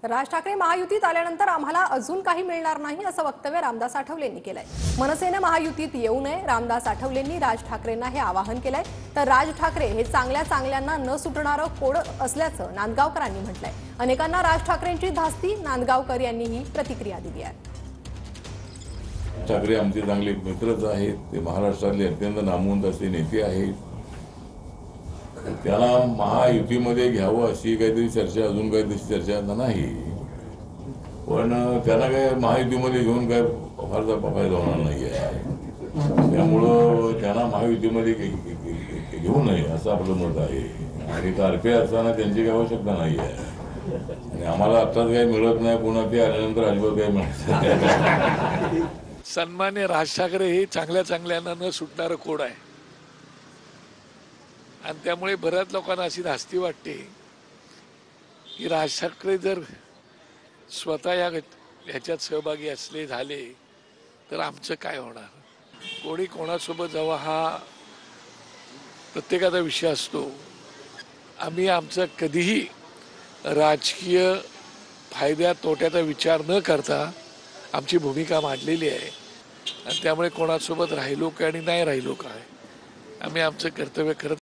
राज ठाकरे महायुतीत आल्यानंतर आम्हाला अजून काही मिळणार नाही असं वक्तव्य रामदास आठवलेंनी केलंय। मनसेने महायुतीत येऊ नये रामदास आठवलेंनी राज ठाकरेंना हे आवाहन केलंय। तर राज ठाकरे हे चांगल्यांना न सुटणारं कोड असल्याचं नांदगावकरांनी म्हटलंय। अनेकांना राज ठाकरेंची धास्ती, नांदगावकर यांनी ही प्रतिक्रिया दिली आहे। ठाकरे आमचे चांगले मित्रच आहेत, ते महाराष्ट्रातले अत्यंत नामवंत असे नेते आहेत। त्याला महायुतीमध्ये घ्यावं अशी काहीतरी चर्चा, अजून काही तशी चर्चा नाही, पण त्यांना काय महायुतीमध्ये घेऊन काय फारसा फायदा होणार नाही आहे। त्यामुळं त्यांना महायुतीमध्ये घेऊ नये असं आपलं मत आहे। आणि तारखे असताना त्यांची काही आवश्यकता नाही आहे आणि आम्हाला आत्ताच काही मिळत नाही, पुन्हा ते आल्यानंतर अजिबात काही मिळत। सन्मान्य राज ठाकरे हे चांगल्यांना न सुटणारं कोड आहे आणि त्यामुळे बऱ्याच लोकांना अशी धास्ती वाटते की राज ठाकरे जर स्वतः ह्याच्यात सहभागी झाले तर आमचं काय होणार। कोणी कोणासोबत जावं हा प्रत्येकाचा विषय असतो। आम्ही आमचं कधीही राजकीय फायद्या तोट्याचा विचार न करता आमची भूमिका मांडलेली आहे आणि त्यामुळे कोणासोबत राहिलो काय आणि नाही राहिलो काय, आम्ही आमचं कर्तव्य करत